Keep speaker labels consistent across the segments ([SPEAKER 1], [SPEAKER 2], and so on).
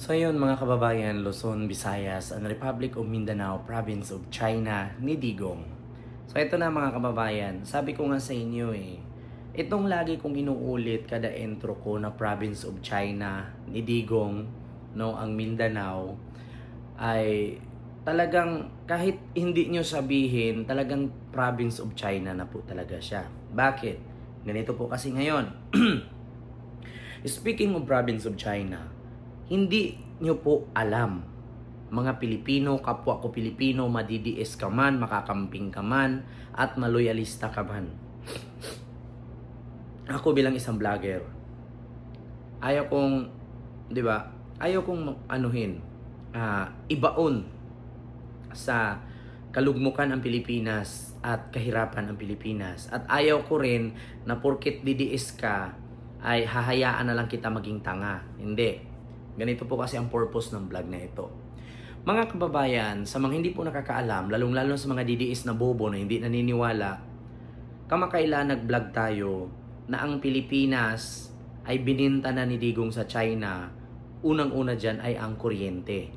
[SPEAKER 1] So yun mga kababayan, Luzon, Visayas, and Republic of Mindanao, Province of China, ni Digong. So ito na mga kababayan, sabi ko nga sa inyo itong lagi kong inuulit kada intro ko na Province of China, ni Digong, no, ang Mindanao, ay talagang kahit hindi nyo sabihin, talagang Province of China na po talaga siya. Bakit? Ganito po kasi ngayon. Speaking of Province of China, hindi nyo po alam, mga Pilipino, kapwa ko Pilipino, madidiis ka man, makakamping ka man, at maloyalista ka man. Ako bilang isang vlogger, ayaw kong, di ba, ayaw kong ibaon sa kalugmukan ang Pilipinas at kahirapan ang Pilipinas. At ayaw ko rin na porket didiis ka, ay hahayaan na lang kita maging tanga. Hindi. Ganito po kasi ang purpose ng vlog na ito. Mga kababayan, sa mga hindi po nakakaalam, lalong-lalo sa mga didiis na bobo na hindi naniniwala, kamakailan nag-vlog tayo na ang Pilipinas ay bininta na ni Digong sa China. Unang-una dyan ay ang kuryente.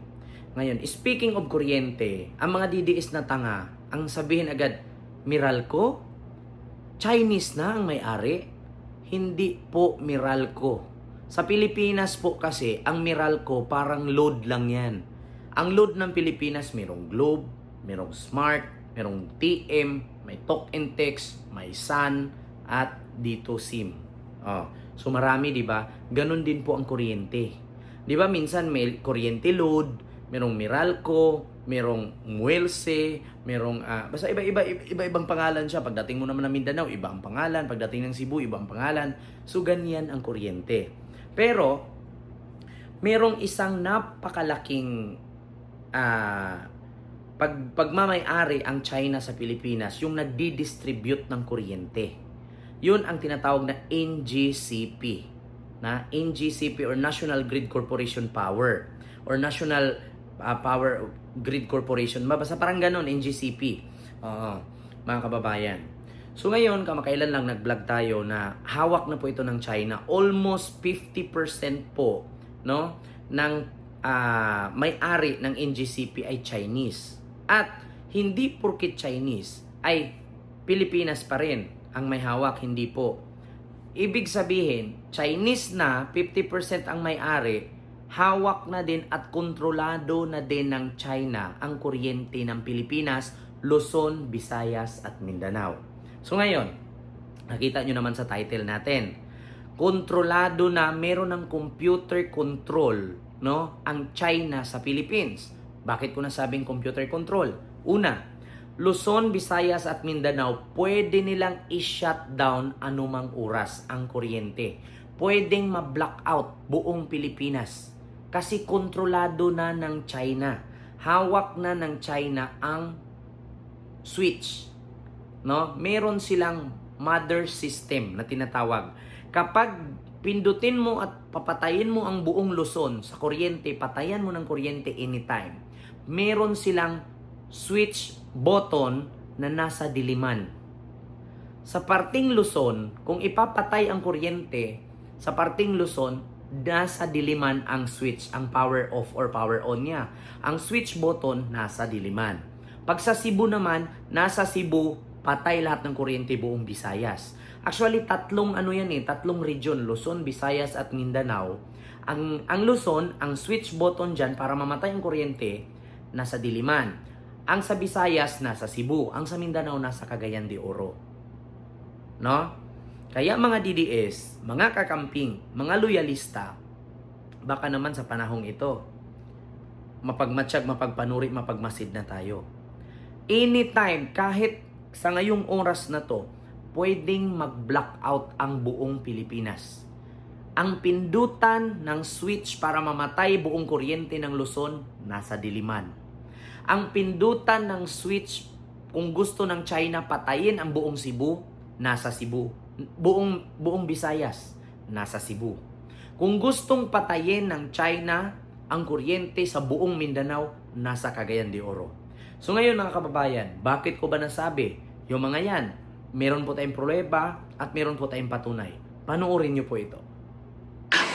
[SPEAKER 1] Ngayon, speaking of kuryente, ang mga didiis na tanga, ang sabihin agad, Meralco? Chinese na ang may-ari? Hindi po Meralco. Sa Pilipinas po kasi, ang Meralco parang load lang yan. Ang load ng Pilipinas, mayroong Globe, mayroong Smart, mayroong TM, may Talk and Text, may Sun, at dito SIM. So marami, di ba? Ganon din po ang kuryente. Di ba minsan may kuryente load, mayroong Meralco, mayroong Muelse, mayroong basta iba-ibang pangalan siya. Pagdating mo naman ng Mindanao, iba ang pangalan. Pagdating ng Cebu, iba ang pangalan. So ganyan ang kuryente. Pero merong isang napakalaking pagmamay-ari ang China sa Pilipinas, yung nagdi-distribute ng kuryente. Yun ang tinatawag na NGCP. NGCP or National Grid Corporation Power or National Power Grid Corporation. Basta parang ganun, NGCP. Mga kababayan. So ngayon, kamakailan lang nag-vlog tayo na hawak na po ito ng China. Almost 50% po, no, ng may-ari ng NGCP ay Chinese. At hindi porket Chinese ay Pilipinas pa rin ang may hawak, hindi po. Ibig sabihin, Chinese na 50% ang may-ari, hawak na din at kontrolado na din ng China ang kuryente ng Pilipinas, Luzon, Visayas at Mindanao. So ngayon, nakita nyo naman sa title natin, kontrolado na, meron ng computer control, no, ang China sa Philippines. Bakit ko nasabing computer control? Una, Luzon, Visayas at Mindanao, pwede nilang i-shutdown anumang oras ang kuryente. Pwedeng ma-blackout buong Pilipinas kasi kontrolado na ng China. Hawak na ng China ang switch. No? Meron silang mother system na tinatawag. Kapag pindutin mo at papatayin mo ang buong Luzon sa kuryente, patayan mo ng kuryente anytime. Meron silang switch button na nasa diliman. Sa parting Luzon, kung ipapatay ang kuryente, sa parting Luzon, nasa diliman ang switch, ang power off or power on niya. Ang switch button nasa diliman. Pag sa Cebu naman, nasa Cebu, patay lahat ng kuryente buong Visayas. Actually, tatlong region, Luzon, Visayas at Mindanao. Ang Luzon, ang switch button dyan para mamatay ang kuryente, nasa Diliman. Ang sa Visayas, nasa Cebu. Ang sa Mindanao, nasa Cagayan de Oro. No? Kaya mga DDS, mga kakamping, mga loyalista, baka naman sa panahong ito, mapagmatsyag, mapagpanuri, mapagmasid na tayo. Anytime, kahit sa ngayong oras na to, pwedeng mag-blackout ang buong Pilipinas. Ang pindutan ng switch para mamatay buong kuryente ng Luzon, nasa diliman. Ang pindutan ng switch kung gusto ng China patayin ang buong Cebu, nasa Cebu. Buong Visayas, nasa Cebu. Kung gustong patayin ng China ang kuryente sa buong Mindanao, nasa Cagayan de Oro. So ngayon mga kababayan, bakit ko ba nasabi? Yung mga yan, meron po tayong pruweba at meron po tayong patunay. Panoorin nyo po ito.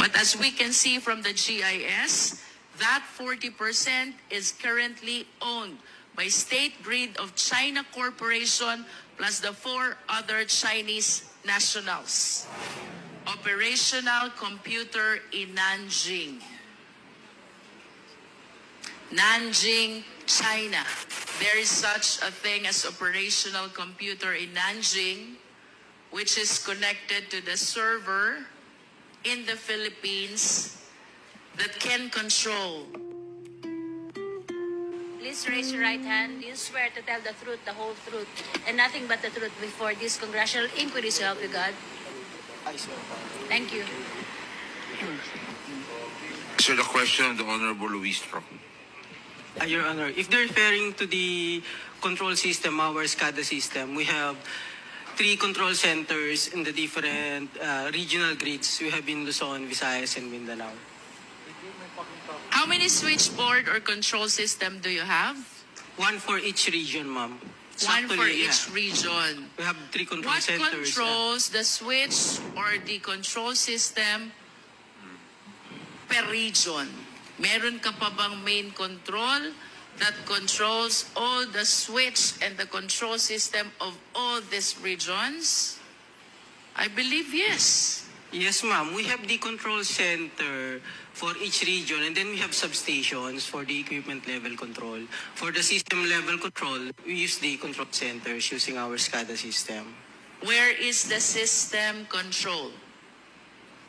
[SPEAKER 2] But as we can see from the GIS, That 40% is currently owned by State Grid of China Corporation plus the 4 other Chinese nationals. Operational computer in Nanjing. Nanjing, China. There is such a thing as operational computer in Nanjing, which is connected to the server in the Philippines that can control.
[SPEAKER 3] Please raise your right hand. Do you swear to tell the truth, the whole truth, and nothing but the truth before this congressional inquiry, so help you God?
[SPEAKER 4] I swear.
[SPEAKER 3] Thank you.
[SPEAKER 5] Sir, the question of the Honorable Luis Tro.
[SPEAKER 4] Your Honor, if they're referring to the control system, our SCADA system, we have 3 control centers in the different regional grids. We have in Luzon, Visayas, and Mindanao.
[SPEAKER 2] How many switchboard or control system do you have?
[SPEAKER 4] 1 for each region, ma'am. So
[SPEAKER 2] One for
[SPEAKER 4] actually,
[SPEAKER 2] each region.
[SPEAKER 4] We have 3 control
[SPEAKER 2] What
[SPEAKER 4] centers.
[SPEAKER 2] controls the switch or the control system per region? Meron ka pa bang main control that controls all the switch and the control system of all these regions? I believe yes.
[SPEAKER 4] Yes, ma'am. We have the control center for each region, and then we have substations for the equipment level control. For the system level control, we use the control centers using our SCADA system.
[SPEAKER 2] Where is the system control?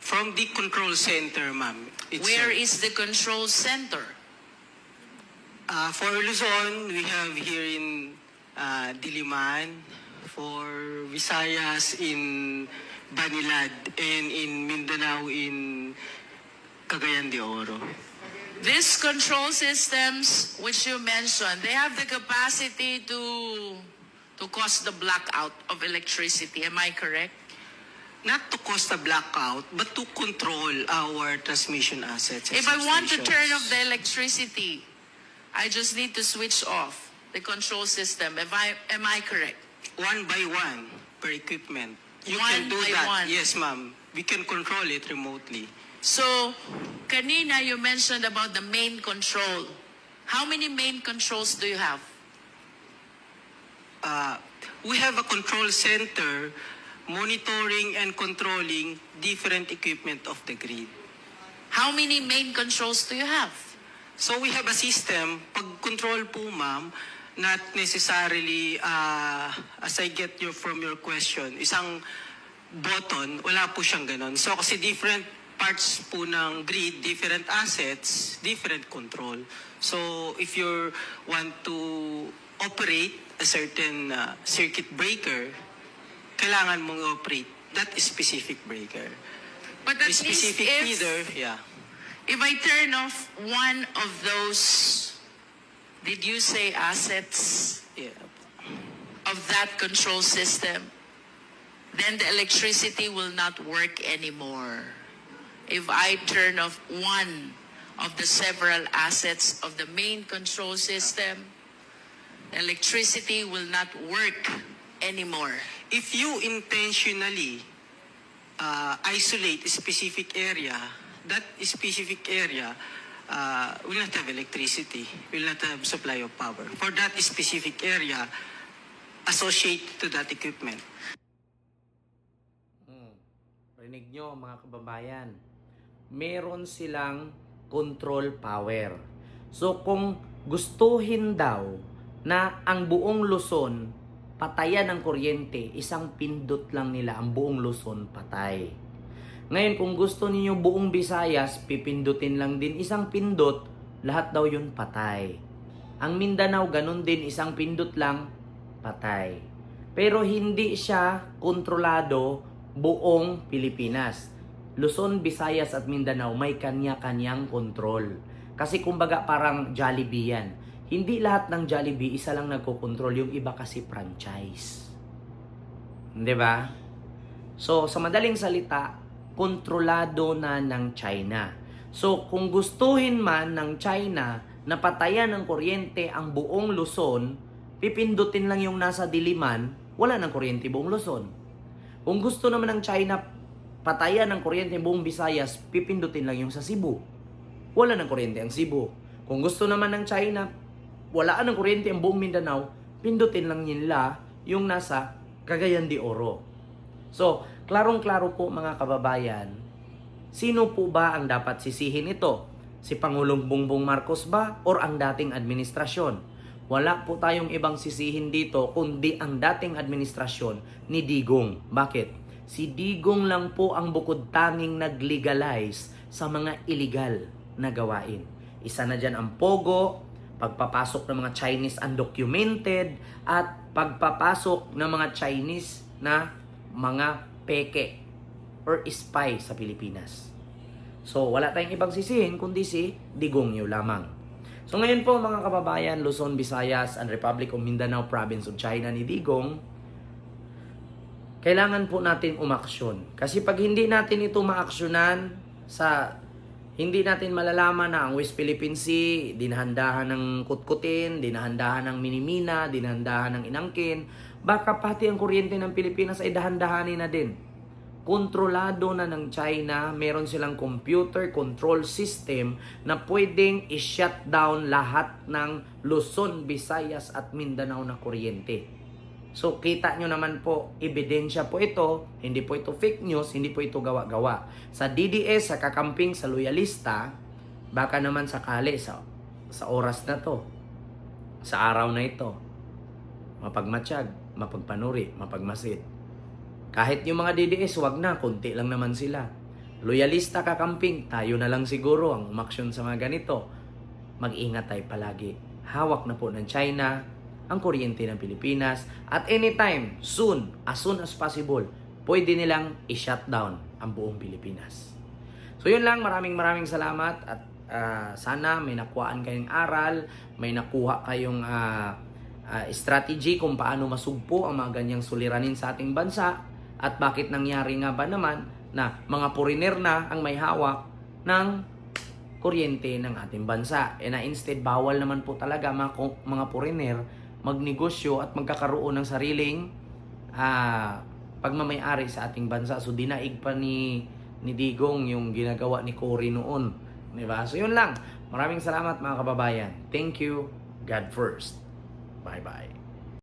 [SPEAKER 4] From the control center, ma'am.
[SPEAKER 2] Where is the control center?
[SPEAKER 4] For Luzon, we have here in Diliman. For Visayas, in Banilad. And in Mindanao, in Cagayan de Oro.
[SPEAKER 2] These control systems, which you mentioned, they have the capacity to cause the blackout of electricity. Am I correct?
[SPEAKER 4] Not to cause a blackout, but to control our transmission assets. and
[SPEAKER 2] If I want to
[SPEAKER 4] substations.
[SPEAKER 2] turn off the electricity, I just need to switch off the control system. Am I correct?
[SPEAKER 4] 1 by 1 per equipment. You
[SPEAKER 2] One
[SPEAKER 4] can do
[SPEAKER 2] by
[SPEAKER 4] that.
[SPEAKER 2] one.
[SPEAKER 4] Yes, ma'am. We can control it remotely.
[SPEAKER 2] So, kanina you mentioned about the main control. How many main controls do you have?
[SPEAKER 4] We have a control center monitoring and controlling different equipment of the grid.
[SPEAKER 2] How many main controls do you have?
[SPEAKER 4] So we have a system, pag control po ma'am, not necessarily, as I get from your question, isang button, wala po siyang ganon. So kasi different parts po ng grid, different assets, different control. So if you want to operate a certain circuit breaker, kailangan mong operate that specific breaker.
[SPEAKER 2] But at
[SPEAKER 4] The
[SPEAKER 2] least
[SPEAKER 4] specific
[SPEAKER 2] if,
[SPEAKER 4] feeder, yeah.
[SPEAKER 2] if I turn off one of those, did you say assets
[SPEAKER 4] Yeah.
[SPEAKER 2] of that control system, then the electricity will not work anymore. If I turn off one of the several assets of the main control system, electricity will not work anymore.
[SPEAKER 4] If you intentionally isolate a specific area, that specific area will not have electricity, will not have supply of power. For that specific area, associated to that equipment.
[SPEAKER 1] Rinig nyo mga kababayan, meron silang control power. So kung gustuhin daw na ang buong Luzon patayan ng kuryente, isang pindot lang nila ang buong Luzon patay. Ngayon kung gusto niyo buong Visayas, pipindutin lang din isang pindot, lahat daw yun patay. Ang Mindanao ganun din, isang pindot lang patay. Pero hindi siya kontrolado buong Pilipinas. Luzon, Visayas at Mindanao may kanya-kanyang kontrol. Kasi kumbaga parang Jollibee yan. Hindi lahat ng Jollibee isa lang nagkokontrol, yung iba kasi franchise. 'Di ba? So sa madaling salita, kontrolado na ng China. So kung gustuhin man ng China na patayan ng kuryente ang buong Luzon, pipindutin lang yung nasa Diliman, wala ng kuryente buong Luzon. Kung gusto naman ng China patayan ng kuryente buong Visayas, pipindutin lang yung sa Cebu. wala ng kuryente ang Cebu. Kung gusto naman ng China, walaan ng kuryente ang buong Mindanao, pindutin lang nila yung nasa Cagayan de Oro. So, klarong-klaro po mga kababayan, sino po ba ang dapat sisihin ito? Si Pangulong Bongbong Marcos ba or ang dating administrasyon? Wala po tayong ibang sisihin dito kundi ang dating administrasyon ni Digong. Bakit? Si Digong lang po ang bukod tanging nag-legalize sa mga illegal na gawain. Isa na dyan ang pogo, pagpapasok ng mga Chinese undocumented, at pagpapasok ng mga Chinese na mga peke or spy sa Pilipinas. So, wala tayong ibang sisihin kundi si Digong Yeo lamang. So, ngayon po mga kababayan, Luzon, Visayas, and Republic of Mindanao Province of China ni Digong, kailangan po natin umaksyon. Kasi pag hindi natin ito maaksyonan, hindi natin malalaman na ang West Philippine Sea, dinahandahan ng kutkutin, dinahandahan ng minimina, dinahandahan ng inangkin, baka pati ang kuryente ng Pilipinas ay dahan-dahanin na din. Kontrolado na ng China, meron silang computer control system na pwedeng i-shut down lahat ng Luzon, Visayas at Mindanao na kuryente. So, kita nyo naman po, ebidensya po ito, hindi po ito fake news, hindi po ito gawa-gawa. Sa DDS, sa kakamping, sa loyalista, baka naman sakali sa oras na to, sa araw na ito, mapagmatsyag, mapagpanuri, mapagmasid. Kahit yung mga DDS, wag na, konti lang naman sila. Loyalista, kakamping, tayo na lang siguro ang umaksyon sa mga ganito. Mag-ingat tayo palagi. Hawak na po ng China ang kuryente ng Pilipinas at anytime, as soon as possible, pwede nilang i-shut down ang buong Pilipinas. So yun lang, maraming salamat at sana may nakuhaan kayong aral, may nakuha kayong strategy kung paano masugpo ang mga ganyang suliranin sa ating bansa at bakit nangyari nga ba naman na mga foreigner na ang may hawak ng kuryente ng ating bansa. E na instead, bawal naman po talaga mga foreigner magnegosyo at magkakaroon ng sariling pagmamayari sa ating bansa. So dinaig pa ni Digong yung ginagawa ni Cory noon, di ba? So yun lang. Maraming salamat mga kababayan. Thank you. God first. Bye-bye.